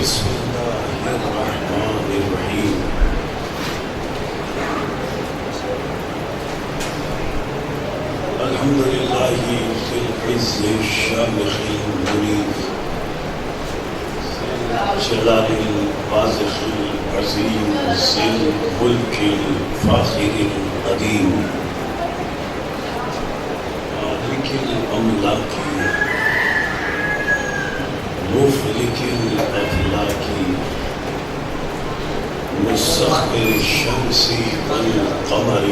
بسم الله الرحمن الرحيم الحمد لله في العز الشامخ المنيف جلال البازخ العظيم ذي الملك الفاخر القديم مالك الأملاك مفلك الأفلاك مسخر الشمس والقمر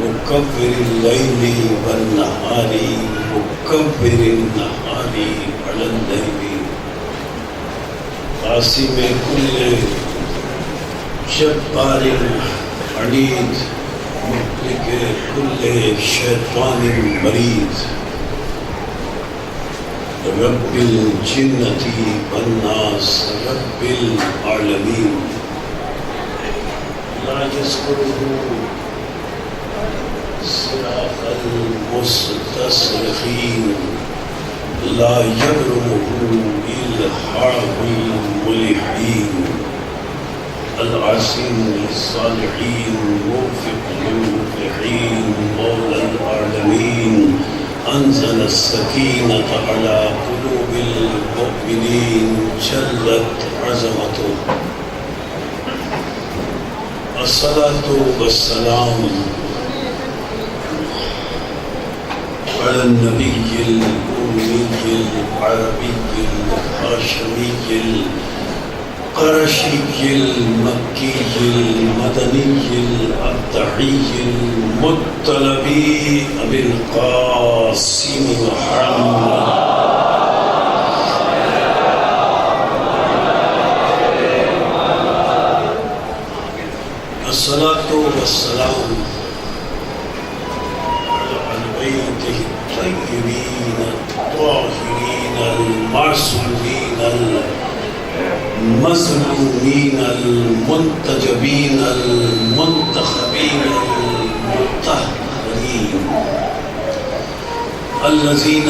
مكبر الليل والنهار مكبر النهار على الليل قاسم كل جبار عنيد مهلك كل شيطان مريد رب الجنة والناس رب العالمين لا يذكره صراط المستصرخين لا يبرمه إلحاح الملحين العاصم للصالحين موفق للمفلحين مولى العالمين أنزل السكينة على قلوب المؤمنين جلت عظمته الصلاة والسلام على النبي الأمي العربي الهاشمي القرشي المكي المدني الأبدعي المطلبي أبي القاسم محمد الصلاة والسلام الطيبين الطاهرين المعصومين المظلومين المنتجبين المنتخبين المطهرين الذين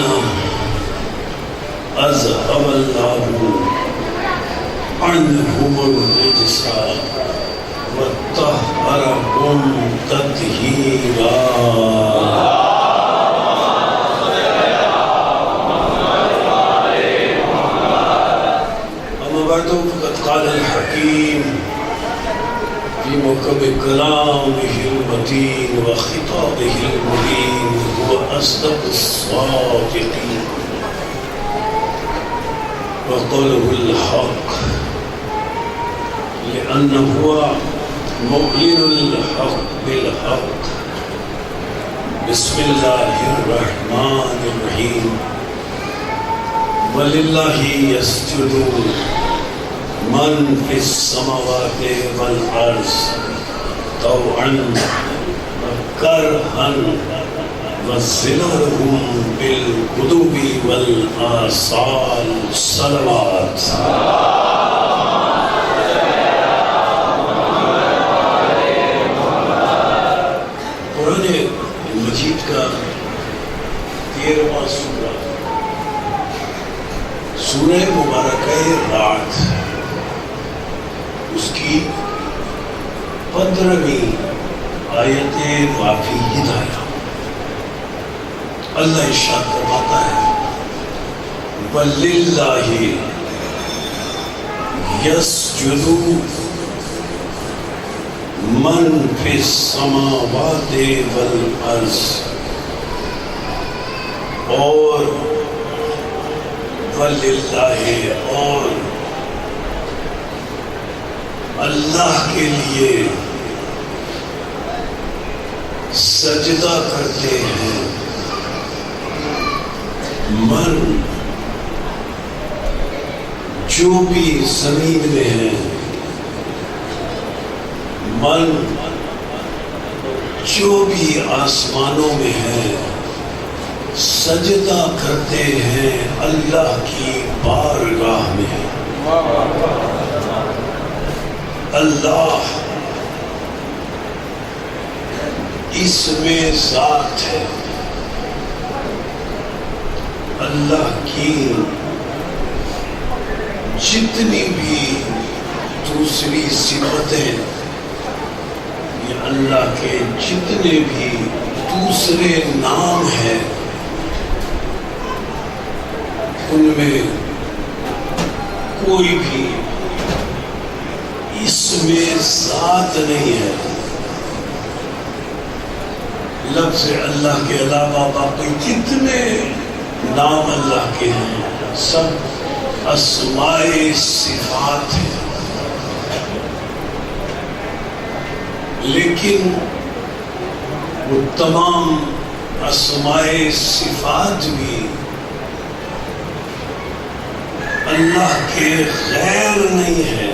أذهب الله عنهم الرجس وطهرهم تطهيرا فقد قال الحكيم في محكم كلامه المتين وخطابه المبين هو أصدق الصادقين وقوله الحق لأنه هو مؤمن الحق بالحق بسم الله الرحمن الرحيم ولله يسجد من في السماوات والأرض طوعا وكرها وظلالهم بالغدو والآصال صلوات قرآن مجید کا 13واں سورہ سورہ مبارکہ رات اس کی 15ویں آیت واقعی ہدایہ اللہ ارشاد فرماتا ہے وَلِلَّهِ يَسْجُدُ مَنْ فِي السَّمَاوَاتِ وَالْأَرْضِ اور وَلِلَّهِ اور اللہ کے لیے سجدہ کرتے ہیں من جو بھی زمین میں ہے من جو بھی آسمانوں میں ہے سجدہ کرتے ہیں اللہ کی بارگاہ میں اللہ اس میں ذات ہے اللہ کی جتنی بھی دوسری صفتیں، یہ اللہ کے جتنے بھی دوسرے نام ہیں، ان میں کوئی بھی اس میں ذات نہیں ہے۔ لفظ اللہ کے علاوہ باقی جتنے نام اللہ کے ہیں سب اسماء صفات ہیں، لیکن وہ تمام اسماء صفات بھی اللہ کے غیر نہیں ہے،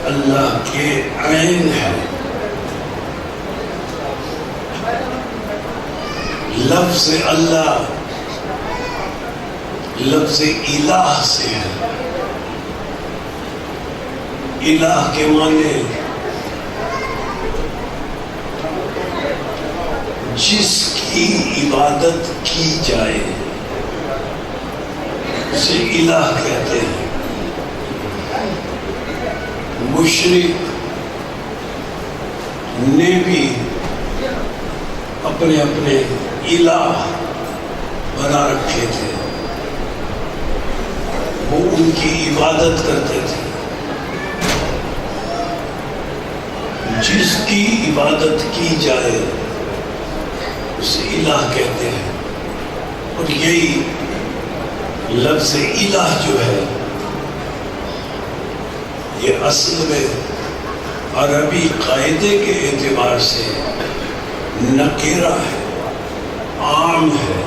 اللہ کے عین ہے۔ لفظ اللہ لفظ الہ سے ہے۔ الہ کے معنی جس کی عبادت کی جائے اسے الہ کہتے ہیں۔ مشرک نے بھی اپنے اپنے الہ بنا رکھے تھے، وہ ان کی عبادت کرتے تھے۔ جس کی عبادت کی جائے اسے الہ کہتے ہیں۔ اور یہی لفظ الہ جو ہے یہ اصل میں عربی قاعدے کے اعتبار سے نکرہ ہے، عام ہے،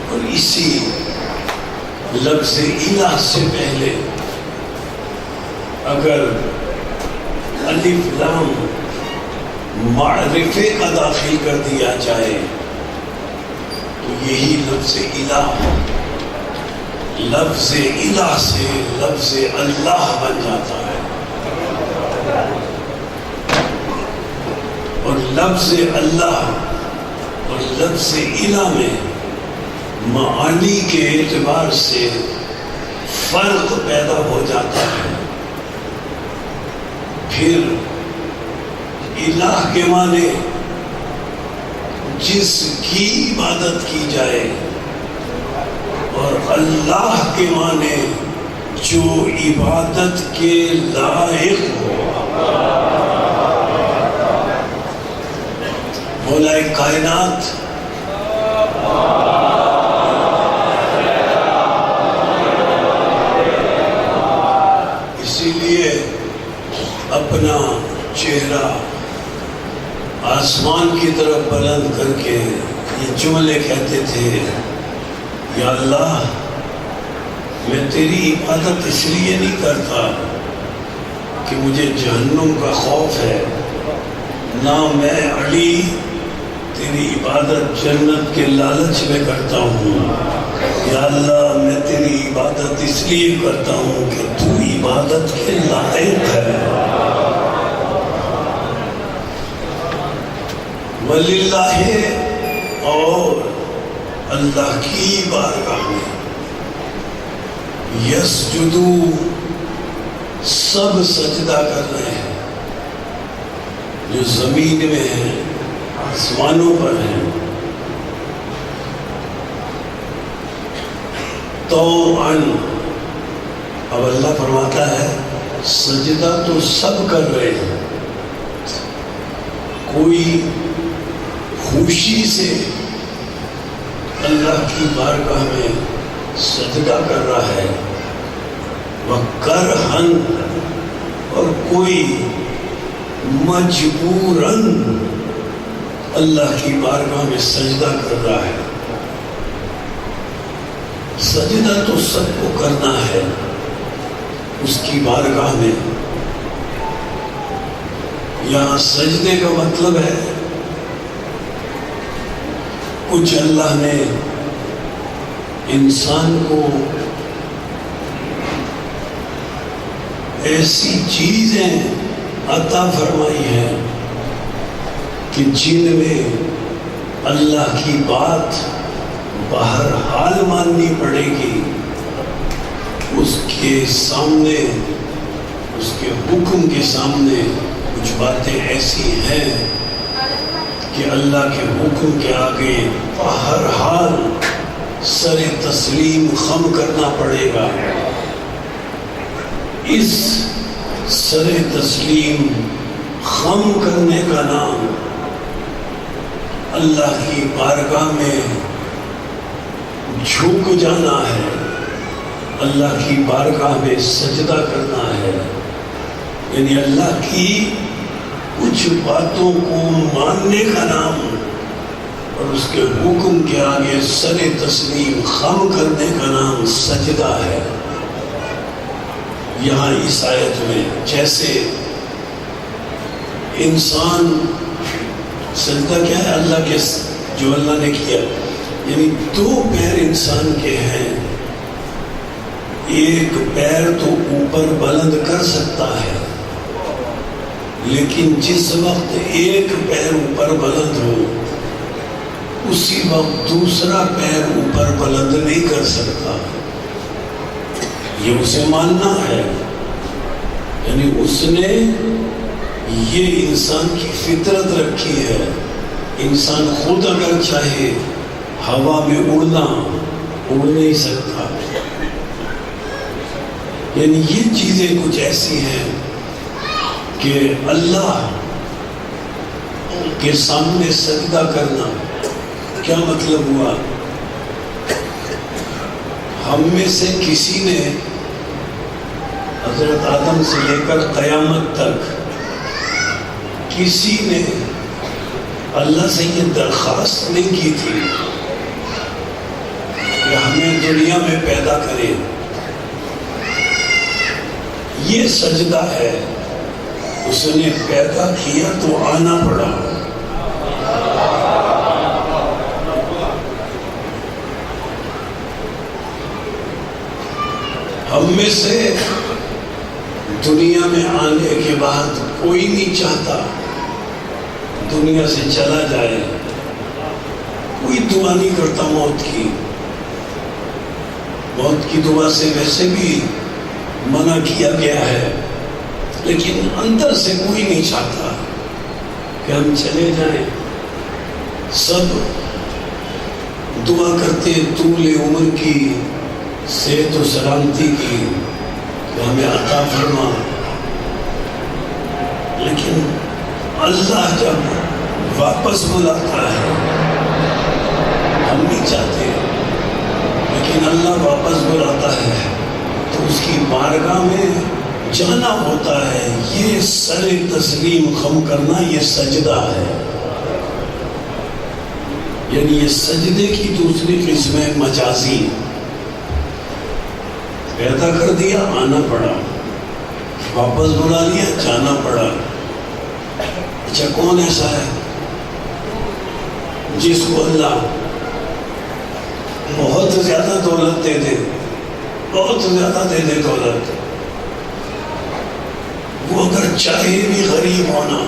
اور اسی لفظ الہ سے پہلے اگر الف لام معرفے کا داخل کر دیا جائے تو یہی لفظ الہ لفظ الہ سے لفظ اللہ بن جاتا ہے۔ اور لفظ اللہ اور لفظ الہ میں معانی کے اعتبار سے فرق پیدا ہو جاتا ہے۔ پھر الہ کے معنی جس کی عبادت کی جائے، اور اللہ کے معنی جو عبادت کے لائق ہو۔ مولا کائنات اسی لیے اپنا چہرہ آسمان کی طرف بلند کر کے یہ جملے کہتے تھے، یا اللہ میں تیری عبادت اس لیے نہیں کرتا کہ مجھے جہنم کا خوف ہے، نہ میں علی تیری عبادت جنت کے لالچ میں کرتا ہوں۔ یا اللہ میں تیری عبادت اس لیے کرتا ہوں کہ تو عبادت کے لائق ہے۔ وَلِلَّهِ، اور اللہ کی بارگاہ میں یسجدو، سب سجدہ کر رہے ہیں، جو زمین میں ہیں، آسمانوں پر ہیں، طوعاً۔ اب اللہ فرماتا ہے سجدہ تو سب کر رہے ہیں، کوئی خوشی سے اللہ کی بارگاہ میں سجدہ کر رہا ہے، وَكَرْهًا، اور کوئی مجبوراً اللہ کی بارگاہ میں سجدہ کر رہا ہے۔ سجدہ تو سب کو کرنا ہے اس کی بارگاہ میں۔ یہاں سجدے کا مطلب ہے کچھ اللہ نے انسان کو ایسی چیزیں عطا فرمائی ہیں کہ جن میں اللہ کی بات بہرحال ماننی پڑے گی، کے سامنے، اس کے حکم کے سامنے کچھ باتیں ایسی ہیں کہ اللہ کے حکم کے آگے ہر حال سر تسلیم خم کرنا پڑے گا۔ اس سر تسلیم خم کرنے کا نام اللہ کی بارگاہ میں جھک جانا ہے، اللہ کی بارگاہ میں سجدہ کرنا ہے، یعنی اللہ کی کچھ باتوں کو ماننے کا نام اور اس کے حکم کے آگے سر تسلیم خم کرنے کا نام سجدہ ہے۔ یہاں اس آیت میں جیسے انسان سجدہ کیا ہے اللہ کے، جو اللہ نے کیا، یعنی دو پیر انسان کے ہیں، ایک پیر تو اوپر بلند کر سکتا ہے، لیکن جس وقت ایک پیر اوپر بلند ہو اسی وقت دوسرا پیر اوپر بلند نہیں کر سکتا۔ یہ اسے ماننا ہے، یعنی اس نے یہ انسان کی فطرت رکھی ہے، انسان خود اگر چاہے ہوا میں اڑنا اڑ نہیں سکتا، یعنی یہ چیزیں کچھ ایسی ہیں کہ اللہ کے سامنے سجدہ کرنا کیا مطلب ہوا؟ ہم میں سے کسی نے حضرت آدم سے لے کر قیامت تک کسی نے اللہ سے یہ درخواست نہیں کی تھی کہ ہمیں دنیا میں پیدا کرے۔ یہ سجدہ ہے، اس نے پیدا کیا تو آنا پڑا۔ ہم میں سے دنیا میں آنے کے بعد کوئی نہیں چاہتا دنیا سے چلا جائے، کوئی دعا نہیں کرتا موت کی۔ موت کی دعا سے ویسے بھی منع کیا گیا ہے، لیکن اندر سے کوئی نہیں چاہتا کہ ہم چلے جائیں۔ سب دعا کرتے طول عمر کی، صحت و سلامتی کی کہ ہمیں عطا فرما، لیکن اللہ جب واپس بلاتا ہے، ہم نہیں چاہتے لیکن اللہ واپس بلاتا ہے تو اس کی بارگاہ میں جانا ہوتا ہے۔ یہ سر تسلیم خم کرنا یہ سجدہ ہے، یعنی یہ سجدے کی دوسری قسم ہے مجازی۔ پیدا کر دیا آنا پڑا، واپس بلا لیا جانا پڑا۔ اچھا کون ایسا ہے جس کو اللہ بہت زیادہ دولت دے دے، بہت زیادہ دے دے دولت، وہ اگر چاہے بھی غریب ہونا،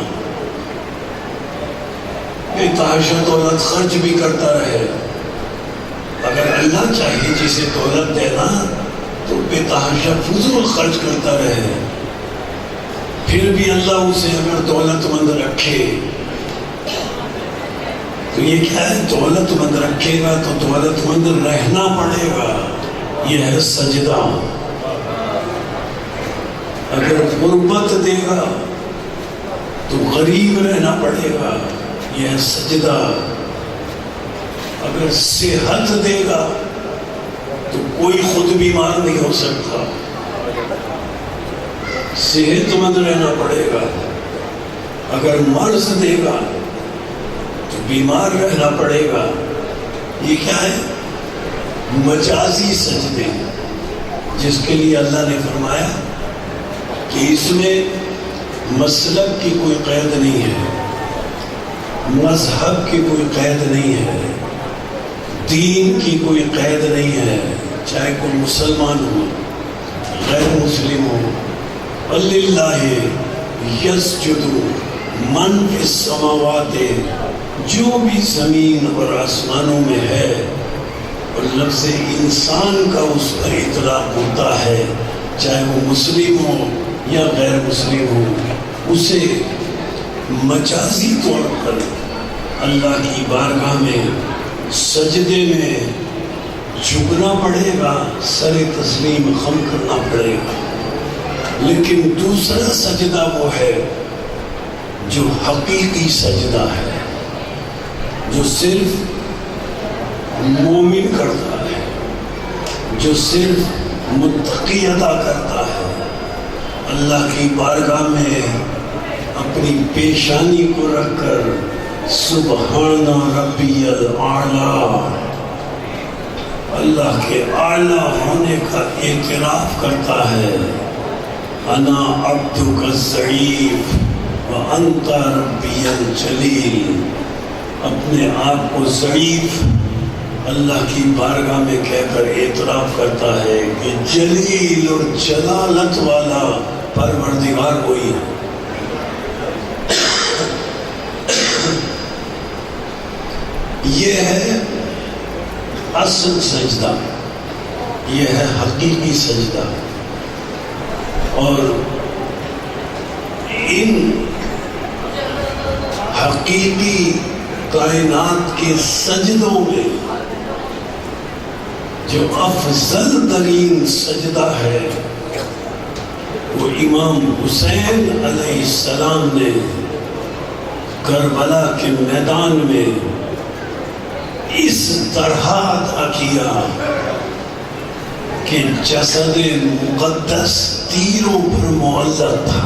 بے تحاشا دولت خرچ بھی کرتا رہے، اگر اللہ چاہے جسے دولت دینا تو بے تحاشا فضول خرچ کرتا رہے، پھر بھی اللہ اسے اگر دولت مند رکھے تو یہ کیا ہے؟ دولت مند رکھے گا تو دولت مند رہنا پڑے گا، یہ ہے سجدہ۔ اگر غربت دے گا تو غریب رہنا پڑے گا، یہ ہے سجدہ۔ اگر صحت دے گا تو کوئی خود بیمار نہیں ہو سکتا، صحت مند رہنا پڑے گا۔ اگر مرض دے گا تو بیمار رہنا پڑے گا۔ یہ کیا ہے؟ مجازی سجدے، جس کے لیے اللہ نے فرمایا کہ اس میں مسلک کی کوئی قید نہیں ہے، مذہب کی کوئی قید نہیں ہے، دین کی کوئی قید نہیں ہے، چاہے کوئی مسلمان ہو غیر مسلم ہو۔ وَلِلَّهِ يَسْجُدُ مَنْ فِي السَّمَاوَاتِ، جو بھی زمین اور آسمانوں میں ہے، اور لفظ انسان کا اس پر اطلاق ہوتا ہے چاہے وہ مسلم ہو یا غیر مسلم ہو، اسے مجازی طور پر اللہ کی بارگاہ میں سجدے میں جھکنا پڑے گا، سر تسلیم خم کرنا پڑے گا۔ لیکن دوسرا سجدہ وہ ہے جو حقیقی سجدہ ہے، جو صرف مومن کرتا ہے، جو صرف متقی ادا کرتا ہے، اللہ کی بارگاہ میں اپنی پیشانی کو رکھ کر سبحان ربی الاعلیٰ، اللہ کے اعلیٰ ہونے کا اعتراف کرتا ہے۔ انا عبدک الضعیف وانت ربی الجلیل، اپنے آپ کو ضعیف اللہ کی بارگاہ میں کہہ کر اعتراف کرتا ہے کہ جلیل اور جلالت والا پروردگار وہی ہے۔ یہ ہے اصل سجدہ، یہ ہے حقیقی سجدہ۔ اور ان حقیقی کائنات کے سجدوں میں جو افضل ترین سجدہ ہے وہ امام حسین علیہ السلام نے کربلا کے میدان میں اس طرح ادا کیا کہ جسد مقدس تیروں پر معلق تھا۔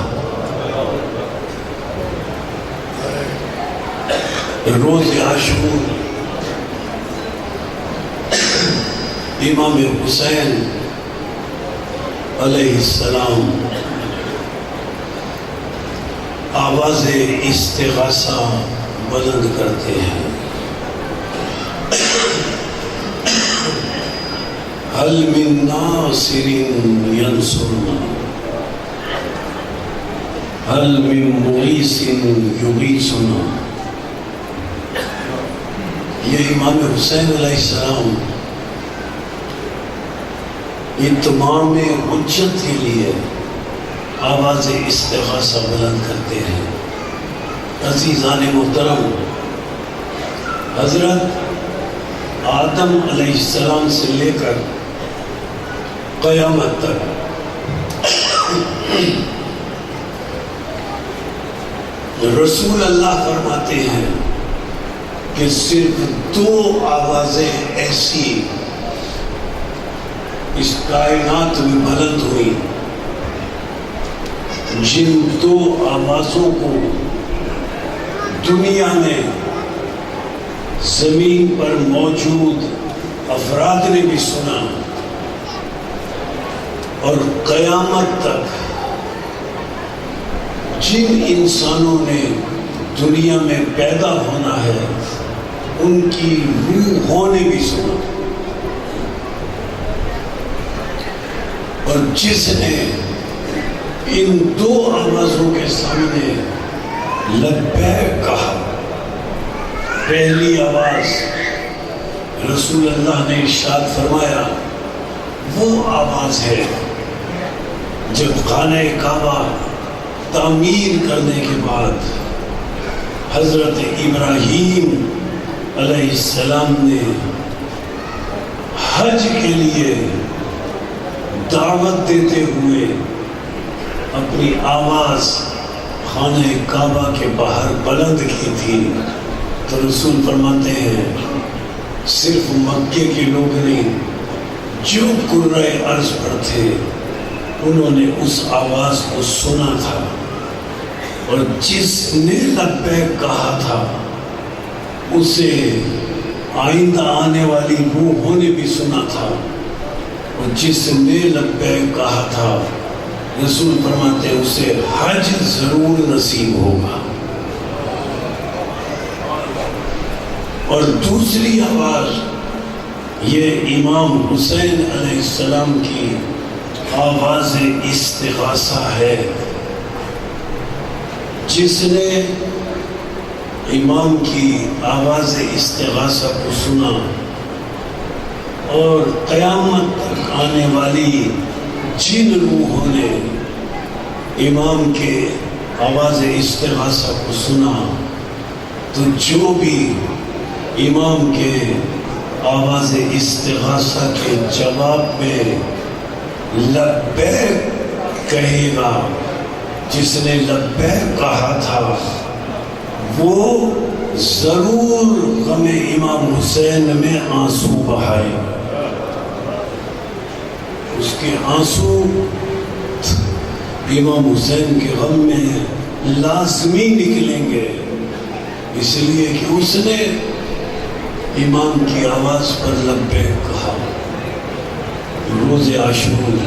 روز عاشور امام حسین علیہ السلام آواز استغاثہ بلند کرتے ہیں۔ هل من ناصر ينصرنا هل من مغیث یغیثنا۔ یہ امام حسین علیہ السلام اتمام حجت کے لیے آواز استغاثہ بلند کرتے ہیں۔ عزیزان محترم، حضرت آدم علیہ السلام سے لے کر قیامت تک رسول اللہ فرماتے ہیں کہ صرف دو آوازیں ایسی اس کائنات میں بلند ہوئی جن دو آوازوں کو دنیا میں زمین پر موجود افراد نے بھی سنا، اور قیامت تک جن انسانوں نے دنیا میں پیدا ہونا ہے ان کی روحوں نے بھی سنا، اور جس نے ان دو آوازوں کے سامنے لبیک کہا، پہلی آواز رسول اللہ نے ارشاد فرمایا وہ آواز ہے جب خانہ کعبہ تعمیر کرنے کے بعد حضرت ابراہیم علیہ السلام نے حج کے لیے دعوت دیتے ہوئے اپنی آواز خانہ کعبہ کے باہر بلند کی تھی، تو رسول فرماتے ہیں صرف مکے کے لوگ نہیں، جو قرۂ ارض پر تھے انہوں نے اس آواز کو سنا تھا، اور جس نے لبیک کہا تھا اسے آئندہ آنے والی روحوں نے بھی سنا تھا، اور جس نے لبیک کہا تھا رسول فرماتے ہیں اسے حج ضرور نصیب ہوگا۔ اور دوسری آواز یہ امام حسین علیہ السلام کی آواز استغاثہ ہے، جس نے امام کی آواز استغاثہ کو سنا اور قیامت تک آنے والی جن روحوں نے امام کے آواز استغاثہ کو سنا تو جو بھی امام کے آواز استغاثہ کے جواب میں لبیک کہے گا، جس نے لبیک کہا تھا وہ ضرور غم امام حسین میں آنسو بہائے، اس کے آنسو امام حسین کے غم میں لازمی نکلیں گے، اس لیے کہ اس نے امام کی آواز پر لبیک کہا۔ روز عاشور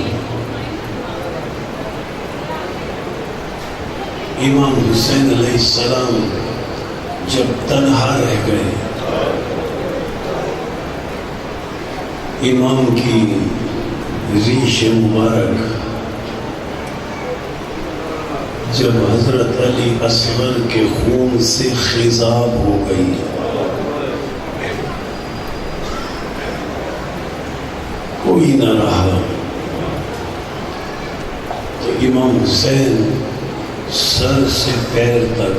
امام حسین علیہ السلام جب تنہا رہ گئے، امام کی ریش مبارک جب حضرت علی اصغر کے خون سے خضاب ہو گئی، کوئی نہ رہا، تو امام حسین سر سے پیر تک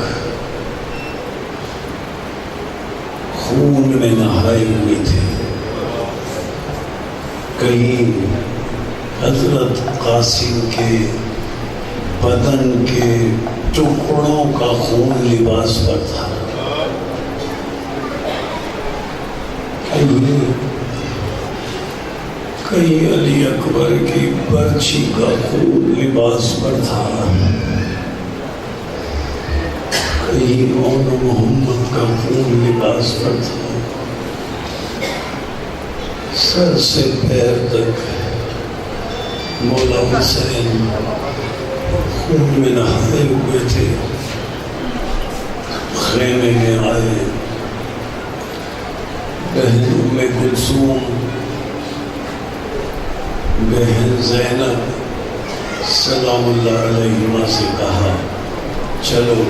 خون میں نہائے ہوئے تھے۔ کہیں حضرت قاسم کے بدن کے ٹکڑوں کا خون لباس پر تھا، کہیں علی اکبر کی برچی کا خون لباس پر تھا، کہیں مون محمد کا خون لباس پر تھا۔ سر سے پیر تک مولا حسین خون میں نہائے ہوئے تھے۔ خیمے میں آئے، بہن ام کلثوم، بہن زینب سلام اللہ علیہما سے کہا چلو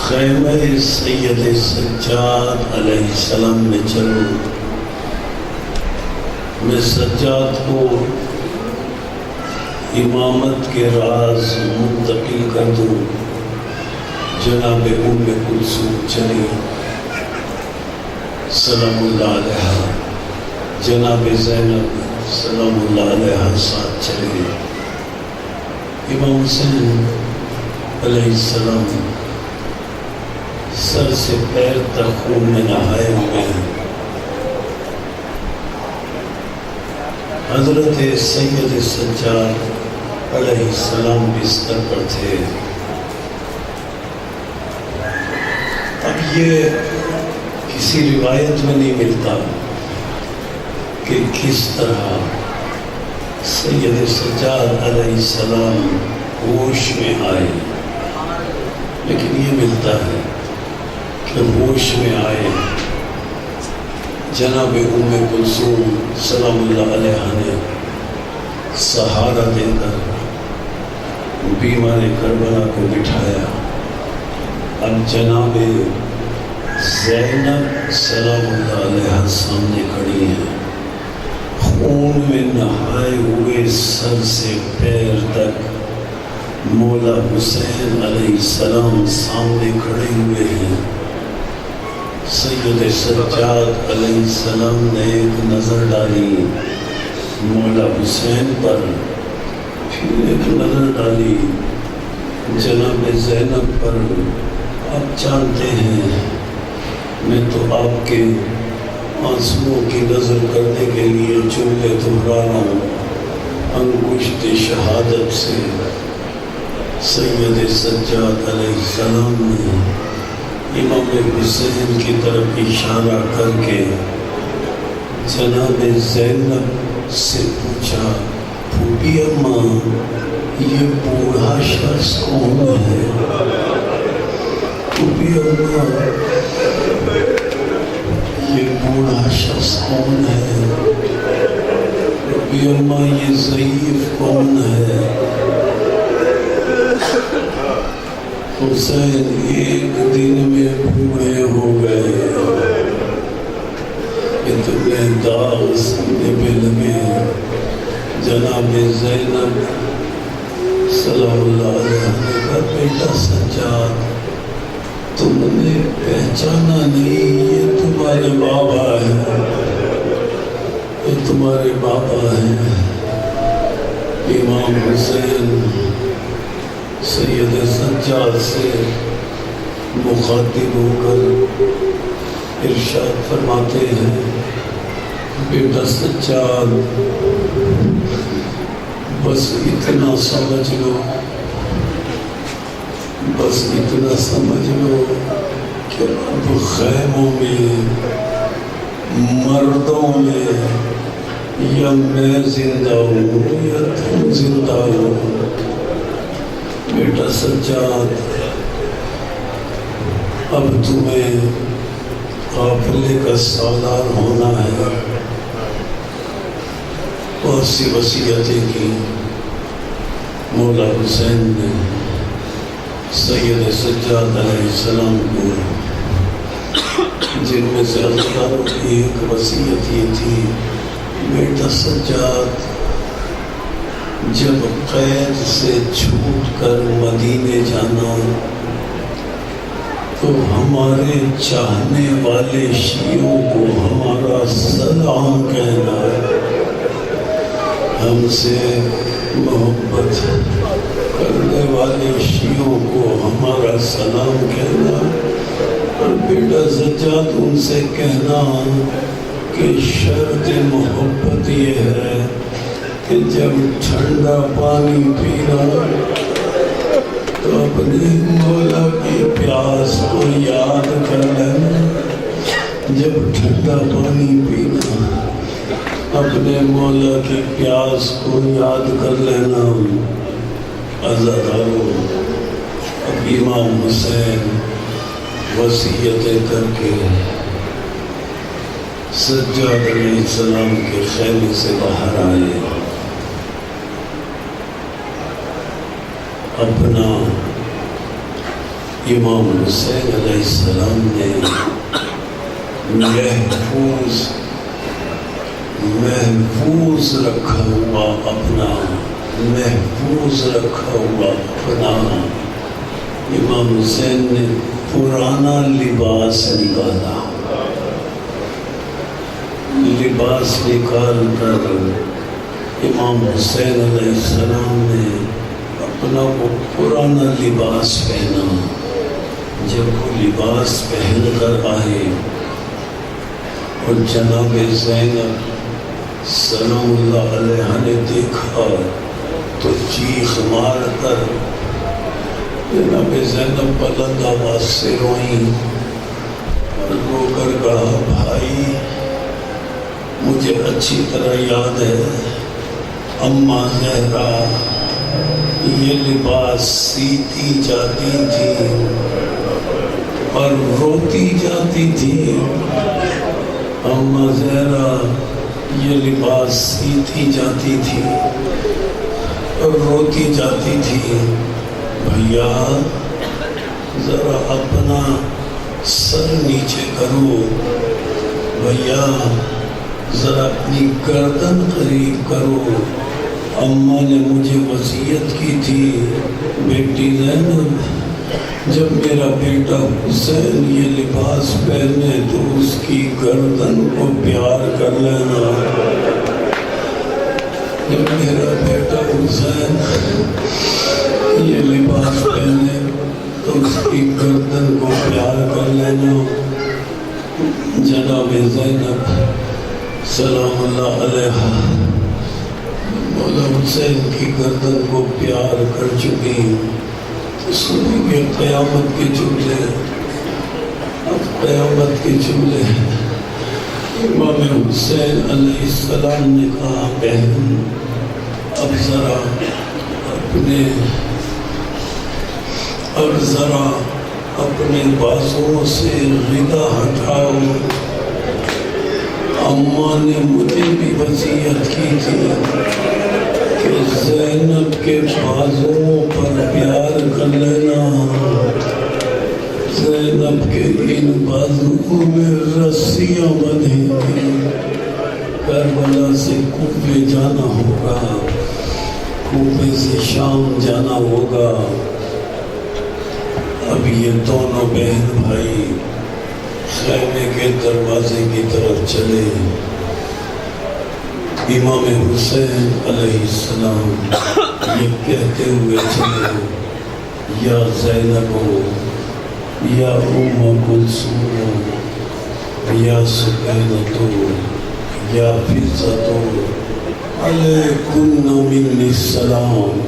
خیمہ سید سجاد علیہ السلام میں چلو، میں سجاد کو امامت کے راز منتقل کر دوں۔ جناب ام کلثوم چلی سلام اللہ علیہ، جناب زینب سلام اللہ علیہ ساتھ چلے۔ امام حسین علیہ السلام سر سے پیر تک خون میں نہائے ہوئے ہیں۔ حضرت سید سجاد علیہ السلام بستر پر تھے۔ اب یہ کسی روایت میں نہیں ملتا کہ کس طرح سید سجاد علیہ السلام ہوش میں آئے، لیکن یہ ملتا ہے کہ ہوش میں آئے۔ جناب ام کلثوم سلام اللہ علیہ نے سہارا دے کر بیمار کربلا کو بٹھایا۔ اب جناب زینب سلام اللہ علیہ سامنے کھڑی ہیں، خون میں نہائے ہوئے سر سے پیر تک مولا حسین علیہ السلام سامنے کھڑے ہوئے ہیں۔ سید سجاد علیہ السلام نے ایک نظر ڈالی مولا حسین پر، پھر ایک نظر ڈالی جناب زینب پر۔ آپ جانتے ہیں میں تو آپ کے آنسوؤں کی نظر کرنے کے لیے جملے دہرا رہا ہوں۔ انگشت شہادت سے سید سجاد علیہ السلام نے امام حسین کی طرف اشارہ کر کے جناب زینب سے پوچھا، پھوپھی اماں یہ بوڑھا شخص کون ہے؟ پھوپھی اماں یہ بوڑھا شخص کون ہے؟ پھوپھی اماں یہ ضعیف کون ہے؟ حسین ایک دن میں بوڑھے ہو گئے، اتنے داغ سینے پہ لگے، جناب زینب سلام اللہ علیہ کا بیٹا سجاد، تم نے پہچانا نہیں، یہ تمہارے بابا ہے، یہ تمہارے بابا ہیں۔ امام حسین سید سجاد سے مخاطب ہو کر ارشاد فرماتے ہیں، بیٹا سجاد بس اتنا سمجھ لو، بس اتنا سمجھ لو کہ اب خیموں میں، مردوں میں، یا میں زندہ ہوں یا تم زندہ ہو۔ بیٹا سجاد اب تمہیں قافلے کا سالار ہونا ہے۔ بہت سی وصیتیں کی مولا حسین نے سید سجاد علیہ السلام کو، جن میں سے اللہ کی ایک وصیت یہ تھی، بیٹا سجاد جب قید سے چھوٹ کر مدینے جانا تو ہمارے چاہنے والے شیعوں کو ہمارا سلام کہنا، ہم سے محبت کرنے والے شیعوں کو ہمارا سلام کہنا، اور بیٹا سجاد ان سے کہنا کہ شرط محبت یہ ہے کہ جب ٹھنڈا پانی پینا تو اپنے مولا کی پیاس کو یاد کر لینا، جب ٹھنڈا پانی پینا اپنے مولا کی پیاس کو یاد کر لینا۔ عزادارو، اب امام حسین وصیتیں کر کے سجاد علیہ السلام کے خیمے سے باہر آئے، اپنا امام حسین علیہ السلام نے محفوظ رکھا ہوا اپنا امام حسین نے پرانا لباس نکالا، لباس نکال کر امام حسین علیہ السلام نے اپنا وہ پرانا لباس پہنا۔ جب وہ لباس پہن کر آئے اور جناب زینب سلام اللہ علیہ نے دیکھا تو چیخ مار کر جناب زینب بلند آواز سے روئیں، رو کر کہا، بھائی مجھے اچھی طرح یاد ہے اماں زہرا یہ لباس سیتی جاتی تھی اور روتی جاتی تھی، اماں زہرا یہ لباس سیتی جاتی تھی اور روتی جاتی تھی۔ بھیا ذرا اپنا سر نیچے کرو، بھیا ذرا اپنی گردن قریب کرو، اماں نے مجھے وصیت کی تھی، بیٹی زینب جب میرا بیٹا حسین یہ لباس پہنے تو اس کی گردن کو پیار کر لینا، جب میرا بیٹا حسین یہ لباس پہنے تو اس کی گردن کو پیار کر لینا۔ جناب زینب سلام اللہ علیہ مولا حسین کی گردن کو پیار کر چکی، سنیں گے قیامت کے جملے، اب قیامت کے جملے۔ امام حسین علیہ السلام نے کہا، بہن اب ذرا اپنے بازوؤں سے غدا ہٹاؤ، اماں نے مجھے بھی وصیت کی تھی کہ زینب کے بازوؤں پر پیار کر لینا، زینب کے ان بازوؤں میں رسیاں بندھی تھی، کربلا سے کوفے جانا ہوگا، کوفے سے شام جانا ہوگا۔ اب یہ دونوں بہن بھائی خیمے کے دروازے کی طرف چلے۔ امام حسین علیہ السلام یہ کہتے ہوئے چلے، یا زینب یا ام کلثوم یا سکینہ یا فضہ علیکن منی السلام،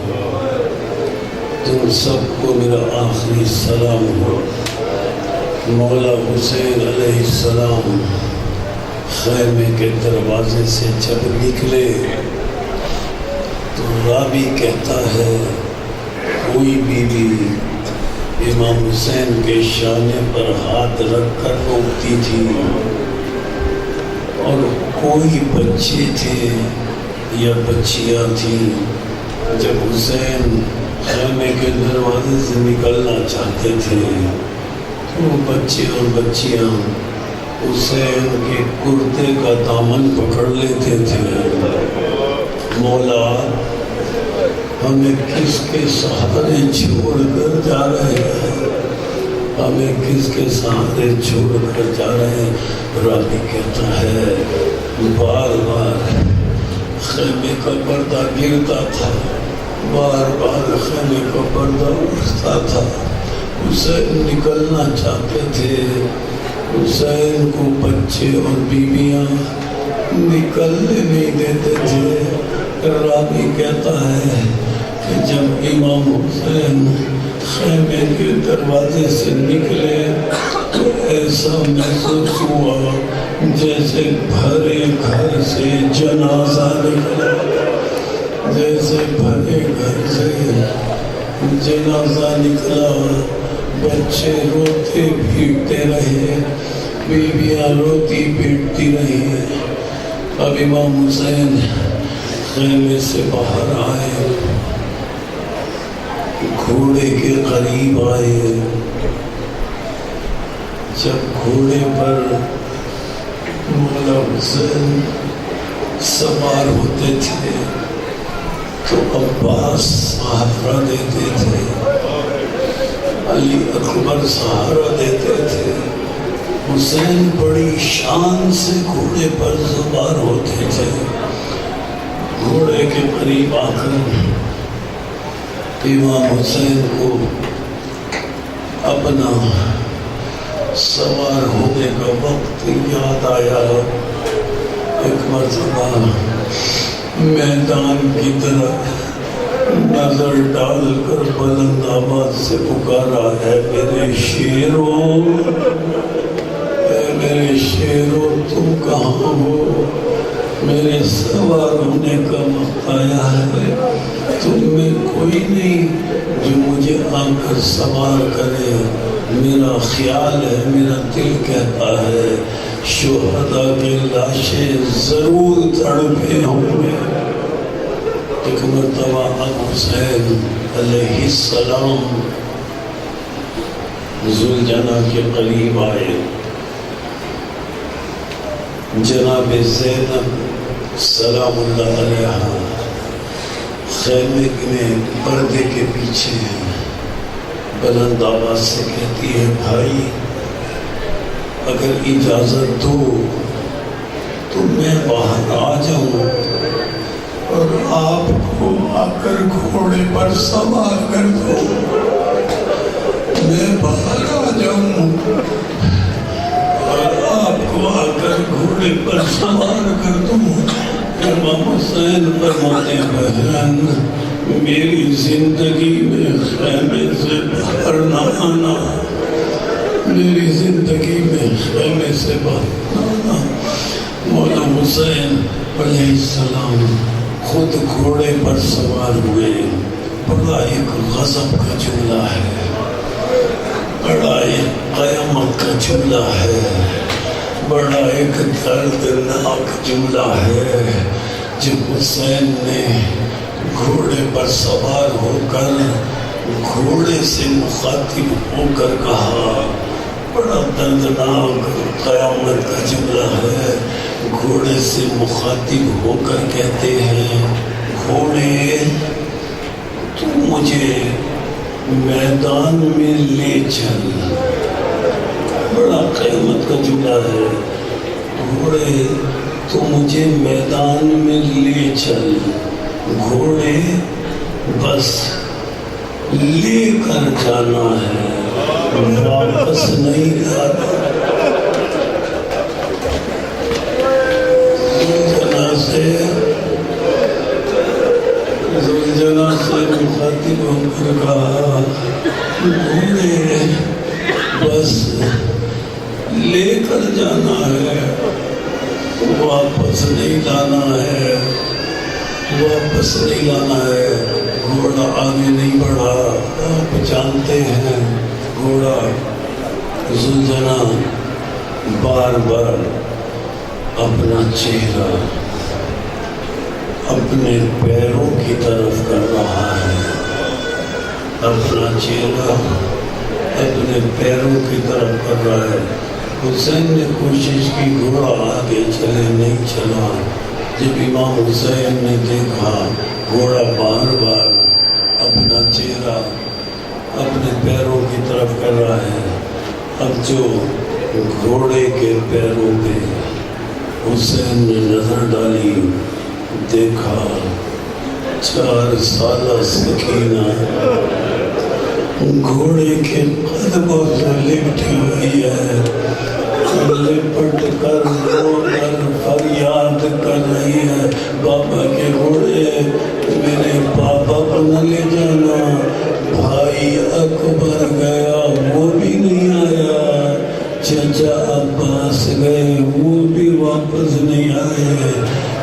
تم سب کو میرا آخری سلام ہو۔ مولا حسین علیہ السلام خیمے کے دروازے سے جب نکلے تو راوی کہتا ہے کوئی بیوی امام حسین کے شانے پر ہاتھ رکھ کر روکتی تھی، اور کوئی بچے تھے یا بچیاں تھیں، جب حسین خیمے کے دروازے سے نکلنا چاہتے تھے تو وہ بچے اور بچیاں حسین کے کرتے کا دامن پکڑ لیتے تھے۔ مولا ہمیں کس کے سہارے چھوڑ کر جا رہے ہیں، ہمیں کس کے سہارے چھوڑ کر جا رہے ہیں؟ راوی کہتا ہے بار بار خیمے کا پردہ گرتا تھا، بار بار خیمے کا پردہ اٹھتا تھا، حسین نکلنا چاہتے تھے، حسین کو بچے اور بیویاں نکلنے نہیں دیتے تھے۔ راوی کہتا ہے کہ جب امام حسین خیمے کے دروازے سے نکلے تو ایسا محسوس ہوا جیسے بھرے گھر سے جنازہ نکلا، جیسے بھرے گھر سے جنازہ نکلا۔ بچے روتے پیٹتے رہے، بیویاں روتی پیٹتی رہی۔ اب امام حسین خیمے سے باہر آئے، گھوڑے کے قریب آئے۔ جب گھوڑے پر مولا حسین سوار ہوتے تھے تو عباس سہارا دیتے تھے، علی اکبر سہارا دیتے تھے۔ حسین بڑی شان سے گھوڑے پر سوار ہوتے تھے۔ گھوڑے کے قریب آ کر امام حسین کو اپنا سوار ہونے کا وقت یاد آیا۔ ایک مرتبہ میدان کی طرف نظر ڈال کر بلند آواز سے پکارا، ہے میرے شیرو، اے میرے شیرو تم کہاں ہو؟ میرے سوار ہونے کا وقت آیا ہے، تم میں کوئی نہیں جو مجھے آ کر سوار کرے۔ میرا خیال ہے، میرا دل کہتا ہے شہداء کی لاشیں ضرور تڑپے ہوں گے۔ ایک مرتبہ ابو حسین علیہ السلام ذوالجناح کے قریب آئے۔ جناب زینب سلام اللہ علیہا خیمے میں پردے کے پیچھے بلند آواز سے کہتی ہے، بھائی اگر اجازت دو تو میں باہر آ جاؤں اور آپ کو آ کر گھوڑے پر سوار کر دو، میں باہر آ جاؤں اور آپ کو آ کر گھوڑے پر سوار کر دوں۔ امام حسین فرماتے ہیں، بہن میری زندگی میں خیمے سے باہر نہ آنا، میری زندگی میں خیمے سے باہر نہ آنا۔ مولا حسین علیہ السلام خود گھوڑے پر سوار ہوئے۔ بڑا ایک غضب کا جملہ ہے، بڑا ایک قیامت کا جملہ ہے، بڑا ایک دردناک جملہ ہے۔ جب حسین نے گھوڑے پر سوار ہو کر گھوڑے سے مخاطب ہو کر کہا، بڑا دردناک قیامت کا جملہ ہے، گھوڑے سے مخاطب ہو کر کہتے ہیں گھوڑے تو مجھے میدان میں لے چل. بڑا قیامت کا جملہ ہے. گھوڑے تو مجھے میدان میں لے چل. گھوڑے بس لے کر جانا ہے, واپس نہیں لانا. زلجلہ سے مخاطب ہو کر کہا گھوڑے بس لے کر جانا ہے, واپس نہیں لانا ہے, واپس نہیں لانا ہے. گھوڑا آگے نہیں بڑھا. آپ جانتے ہیں گھوڑا زلجلہ بار بار اپنا چہرہ اپنے پیروں کی طرف کر رہا ہے, اپنا چہرہ اپنے پیروں کی طرف کر رہا ہے. حسین نے کوشش کی گھوڑا آگے چلے, نہیں چلا. جب امام حسین نے دیکھا گھوڑا بار بار اپنا چہرہ اپنے پیروں کی طرف کر رہا ہے, اب جو گھوڑے کے پیروں پہ حسین نے نظر ڈالی, دیکھا 4 سالہ سکینہ گھوڑے کے قدموں سے لپٹی ہوئی ہے, لپٹ کر رو کر فریاد کر رہی ہے بابا کے گھوڑے میرے پاپا کو نہ لے جانا. بھائی اکبر گیا وہ بھی نہیں آیا, چچا عباس گئے وہ بھی واپس نہیں آئے,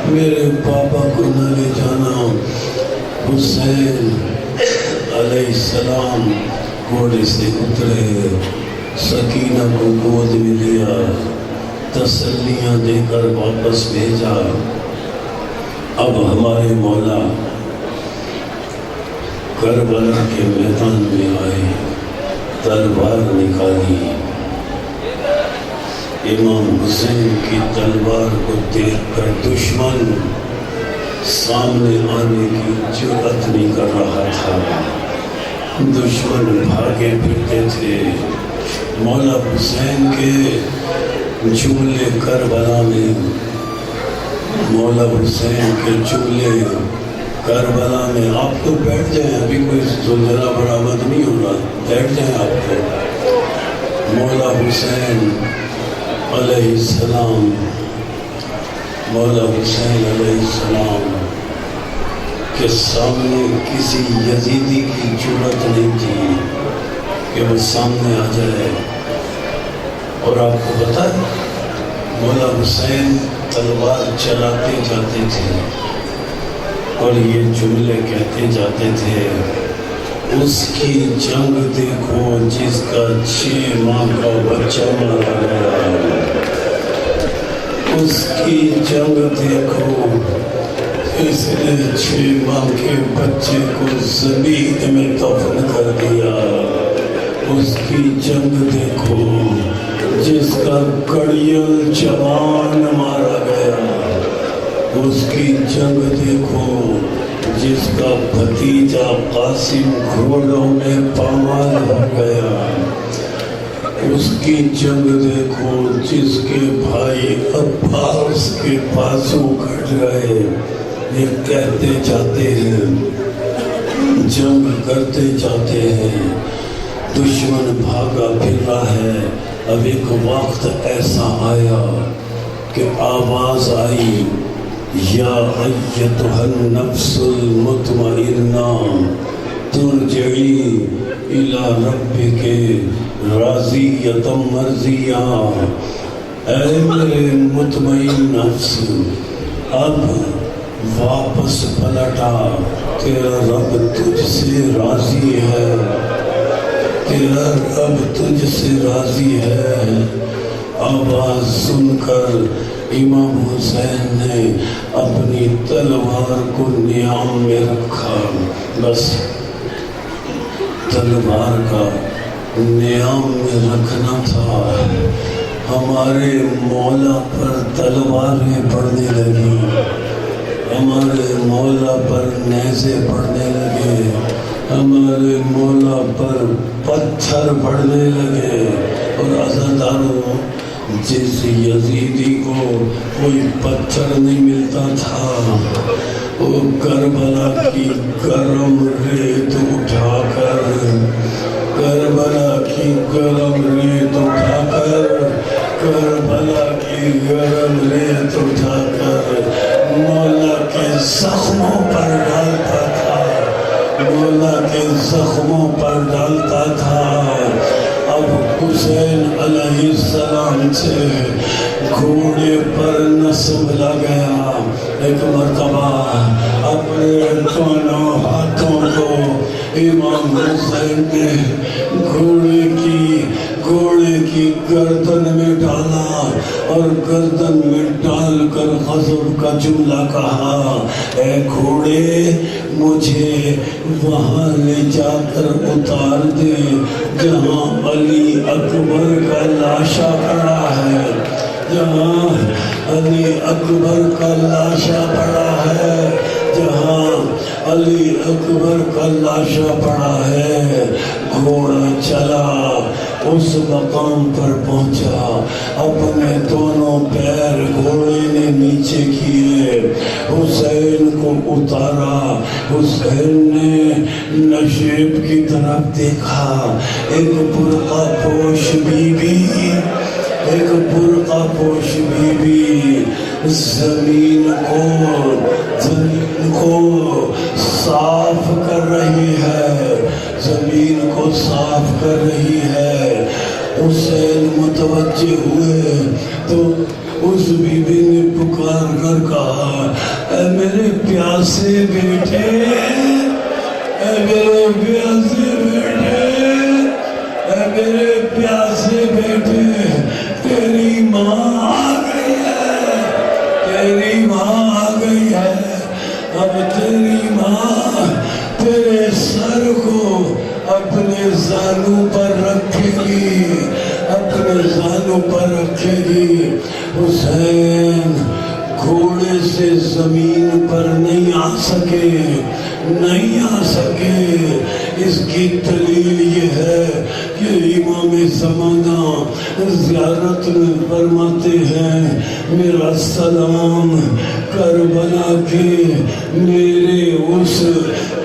میرے پاپا کو نہ لے جانا. حسین علیہ السلام گھوڑے سے اترے, سکینہ کو گود میں لیا, تسلیاں دے کر واپس بھیجا. اب ہمارے مولا کربلا کے میدان میں آئے, تلوار نکالی. امام حسین کی تلوار کو دیکھ کر دشمن سامنے آنے کی جرأت نہیں کر رہا تھا. دشمن بھاگے پھرتے تھے. مولا حسین کے جملے کربلا میں, مولا حسین کے جملے کربلا میں. آپ تو بیٹھ جائیں, ابھی کوئی زلزلہ برآمد نہیں ہو رہا, بیٹھ جائیں آپ کو. مولا حسین علیہ السلام, مولا حسین علیہ السلام کے سامنے کسی یزیدی کی جرأت نہیں تھی کہ وہ سامنے آ جائے. اور آپ کو پتہ ہے مولا حسین تلوار چلاتے جاتے تھے اور یہ جملے کہتے جاتے تھے, اس کی جنگ دیکھو جس کا 6 ماہ کا بچہ مارا گیا, اس کی جنگ دیکھو اس نے 6 ماہ کے بچے کو زمین میں دفن کر دیا. اس کی جنگ دیکھو جس کا کڑیل جوان مارا گیا. اس کی جنگ دیکھو جس کا بھتیجا قاسم گھوڑوں میں پامال ہو گیا. اس کی جنگ دیکھو جس کے بھائی عباس کے بازو کٹ گئے. یہ کہتے جاتے ہیں, جنگ کرتے جاتے ہیں, دشمن بھاگا پھر رہا ہے. اب ایک وقت ایسا آیا کہ آواز آئی, یا ایتھا النفس المطمئنہ ترجعی الی ربک راضیۃ مرضیہ. اے میرے مطمئن نفس, اب واپس پلٹا, تیرا رب تجھ سے راضی ہے, تیرا رب تجھ سے راضی ہے. آواز سن کر امام حسین نے اپنی تلوار کو نیام میں رکھا. بس تلوار کا نیام میں رکھنا تھا. ہمارے مولا پر تلواریں پڑنے لگی، ہمارے مولا پر نیزے پڑنے لگے، ہمارے مولا پر پتھر پڑنے لگے۔ اور عزاداروں، جس یزیدی کو کوئی پتھر نہیں ملتا تھا، وہ کربلا کی گرم ریت اٹھا کر، کربلا کی گرم ریت اٹھا کر، کربلا کی گرم ریت اٹھا کر مولا کے زخموں پر ڈالتا تھا، مولا کے زخموں پر ڈالتا تھا۔ اب حسین علیہ السلام سے گھوڑے پر نصب لگایا۔ ایک مرتبہ اپنے دونوں ہاتھوں کو امام حسین نے گھوڑے کی گردن میں ڈالا اور گردن میں ڈال کر غضب کا جملہ کہا، اے گھوڑے مجھے وہاں لے جا کر اتار دے جہاں علی اکبر کا لاشا پڑا ہے، جہاں علی اکبر کا لاشا پڑا ہے، جہاں علی اکبر کا لاشا پڑا ہے۔ گھوڑا چلا، اس مقام پر پہنچا، اپنے دونوں پیر گھوڑے نے نیچے کیے، حسین کو اتارا۔ حسین نے نشیب کی طرف دیکھا، ایک برقع پوش بی بی، ایک برقع پوش بی بی زمین کو صاف کر رہی ہے، زمین کو صاف کر رہی ہے۔ حسین متوجہ ہوئے تو اس بی بی نے پکار کر کہا، اے میرے پیاسے بیٹے، اے میرے پیاسے بیٹے، اے میرے پیاسے بیٹے، تیری ماں آ گئی ہے، تیری ماں آ گئی ہے۔ اب تیری ماں تیرے سر کو اپنے زانوں پر رکھے گی، اپنے زانوں پر رکھے گی۔ حسین گھوڑے سے زمین پر نہیں آ سکے، نہیں آ سکے۔ اس کی دلیل یہ ہے کہ امام زمانہ زیارت میں فرماتے ہیں، میرا سلام کربلا کے میرے اس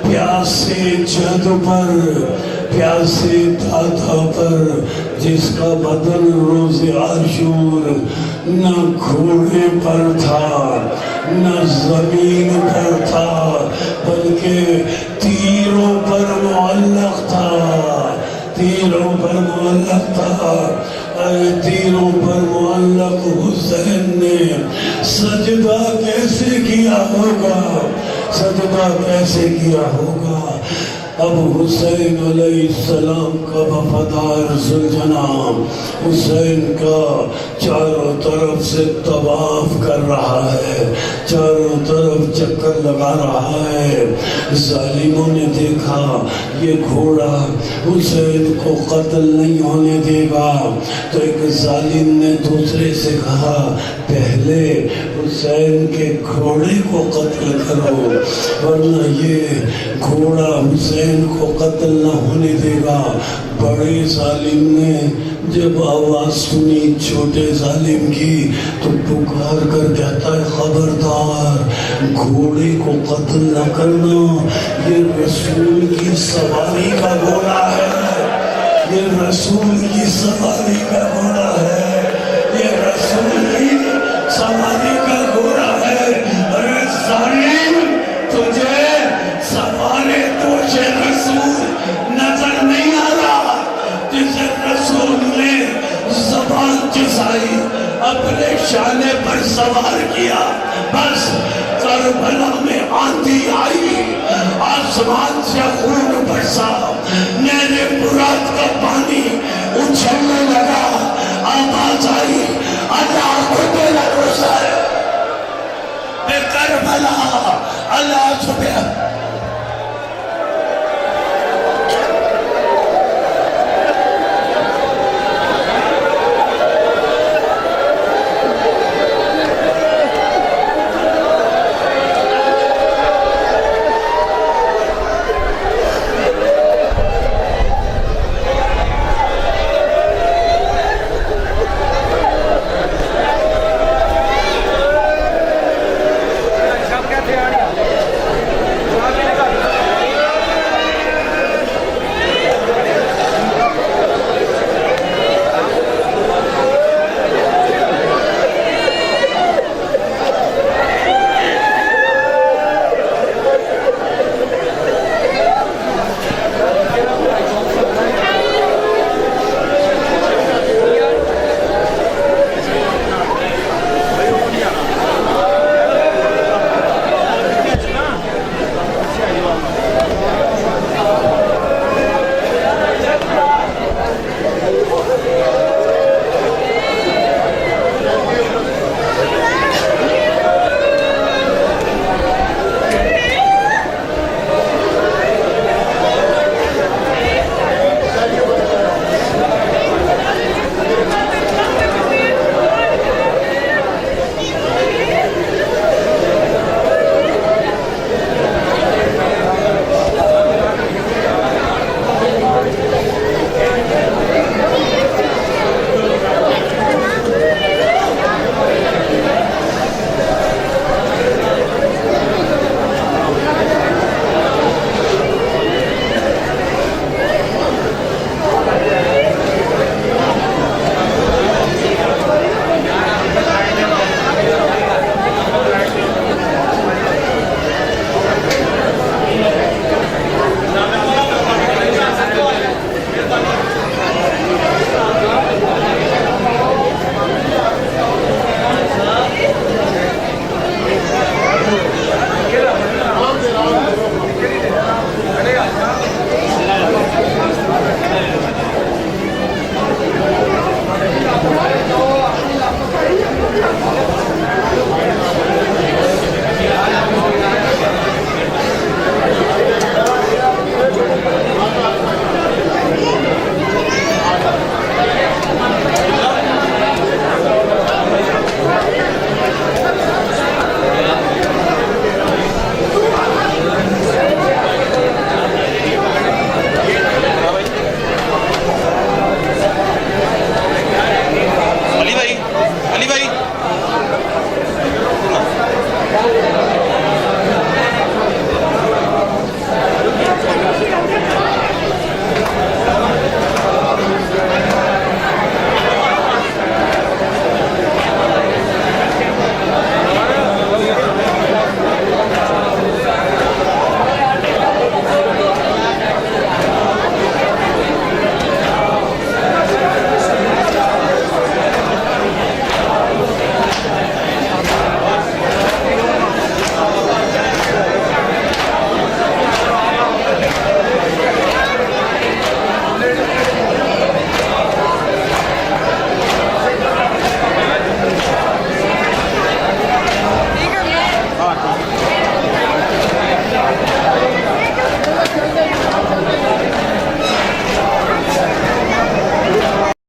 پیاسے جد پر، پیاسے دادا پر، جس کا بدن روز عاشور نہ گھوڑے پر تھا نہ زمین پر تھا، بلکہ تیروں پر معلق تھا، تیروں پر معلق تھا۔ تیروں پر معلق حسین نے سجدہ کیسے کیا ہوگا، سجدہ کیسے کیا ہوگا۔ اب حسین علیہ السلام کا وفادار ذوالجناب حسین کا چاروں طرف سے طواف کر رہا ہے، چاروں طرف چکر لگا رہا ہے۔ ظالموں نے دیکھا یہ گھوڑا حسین کو قتل نہیں ہونے دے گا، تو ایک ظالم نے دوسرے سے کہا، پہلے حسین کے گھوڑے کو قتل کرو، ورنہ یہ گھوڑا حسین کو قتل نہ ہونے دے گا۔ بڑے ظالم نے جب آواز سنی چھوٹے ظالم کی تو پکار کر کہتا ہے، خبردار گھوڑے کو قتل نہ کرنا، یہ رسول کی سواری کا گھوڑا ہے، یہ رسول کی سواری کا گھوڑا ہے، یہ رسول کی سواری کا گھوڑا ہے۔ ارے ظالم، تجھے سوارے تجھے رسول نظر نہیں آ رہا، جسے رسول نے زبان چسائی، اپنے شانے پر سوار کیا، بس کربلا میں آندھی آئی، آسمان سے خون برسا، نہر فرات کا پانی اچھلنے لگا، آواز آئی، اللہ کو تیرا روزہ ہے، اے کربلا اللہ سبحانہ